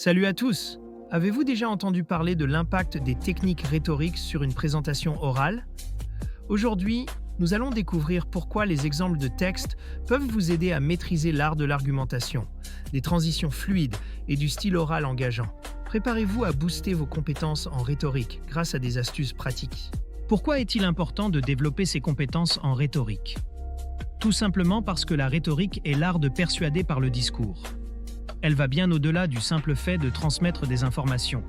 Salut à tous! Avez-vous déjà entendu parler de l'impact des techniques rhétoriques sur une présentation orale? Aujourd'hui, nous allons découvrir pourquoi les exemples de texte peuvent vous aider à maîtriser l'art de l'argumentation, des transitions fluides et du style oral engageant. Préparez-vous à booster vos compétences en rhétorique grâce à des astuces pratiques. Pourquoi est-il important de développer ces compétences en rhétorique? Tout simplement parce que la rhétorique est l'art de persuader par le discours. Elle va bien au-delà du simple fait de transmettre des informations.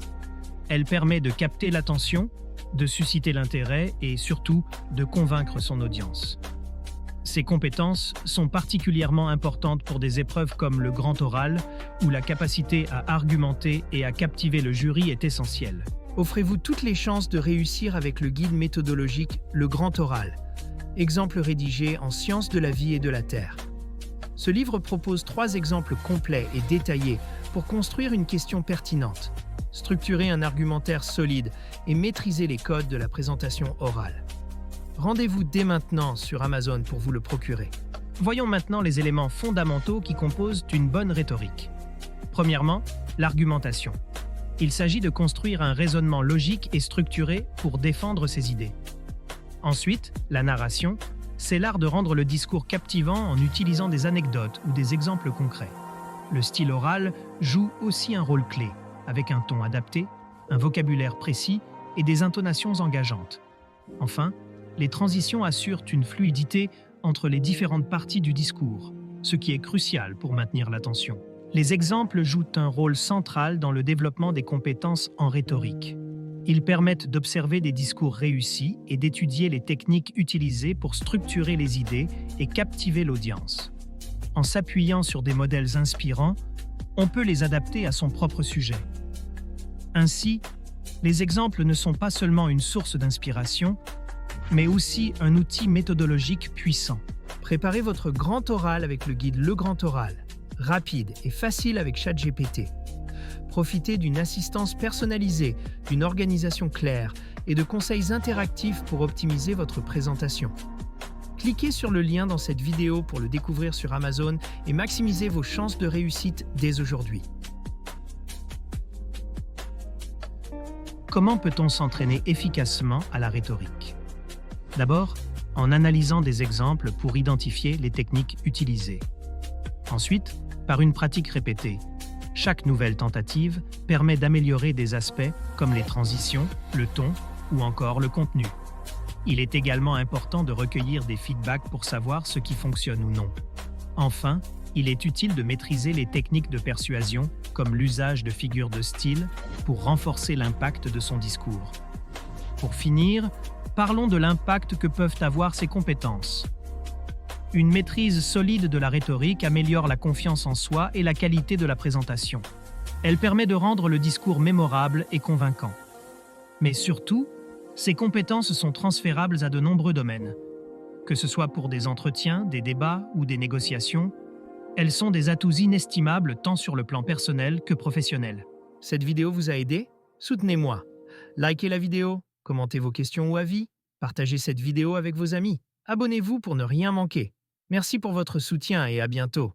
Elle permet de capter l'attention, de susciter l'intérêt et surtout de convaincre son audience. Ces compétences sont particulièrement importantes pour des épreuves comme le grand oral, où la capacité à argumenter et à captiver le jury est essentielle. Offrez-vous toutes les chances de réussir avec le guide méthodologique Le Grand Oral, exemple rédigé en Sciences de la vie et de la terre. Ce livre propose 3 exemples complets et détaillés pour construire une question pertinente, structurer un argumentaire solide et maîtriser les codes de la présentation orale. Rendez-vous dès maintenant sur Amazon pour vous le procurer. Voyons maintenant les éléments fondamentaux qui composent une bonne rhétorique. Premièrement, l'argumentation. Il s'agit de construire un raisonnement logique et structuré pour défendre ses idées. Ensuite, la narration. C'est l'art de rendre le discours captivant en utilisant des anecdotes ou des exemples concrets. Le style oral joue aussi un rôle clé, avec un ton adapté, un vocabulaire précis et des intonations engageantes. Enfin, les transitions assurent une fluidité entre les différentes parties du discours, ce qui est crucial pour maintenir l'attention. Les exemples jouent un rôle central dans le développement des compétences en rhétorique. Ils permettent d'observer des discours réussis et d'étudier les techniques utilisées pour structurer les idées et captiver l'audience. En s'appuyant sur des modèles inspirants, on peut les adapter à son propre sujet. Ainsi, les exemples ne sont pas seulement une source d'inspiration, mais aussi un outil méthodologique puissant. Préparez votre grand oral avec le guide Le Grand Oral, rapide et facile avec ChatGPT. Profitez d'une assistance personnalisée, d'une organisation claire et de conseils interactifs pour optimiser votre présentation. Cliquez sur le lien dans cette vidéo pour le découvrir sur Amazon et maximisez vos chances de réussite dès aujourd'hui. Comment peut-on s'entraîner efficacement à la rhétorique? D'abord, en analysant des exemples pour identifier les techniques utilisées. Ensuite, par une pratique répétée. Chaque nouvelle tentative permet d'améliorer des aspects comme les transitions, le ton ou encore le contenu. Il est également important de recueillir des feedbacks pour savoir ce qui fonctionne ou non. Enfin, il est utile de maîtriser les techniques de persuasion, comme l'usage de figures de style, pour renforcer l'impact de son discours. Pour finir, parlons de l'impact que peuvent avoir ces compétences. Une maîtrise solide de la rhétorique améliore la confiance en soi et la qualité de la présentation. Elle permet de rendre le discours mémorable et convaincant. Mais surtout, ces compétences sont transférables à de nombreux domaines. Que ce soit pour des entretiens, des débats ou des négociations, elles sont des atouts inestimables tant sur le plan personnel que professionnel. Cette vidéo vous a aidé? Soutenez-moi. Likez la vidéo, commentez vos questions ou avis, partagez cette vidéo avec vos amis. Abonnez-vous pour ne rien manquer. Merci pour votre soutien et à bientôt.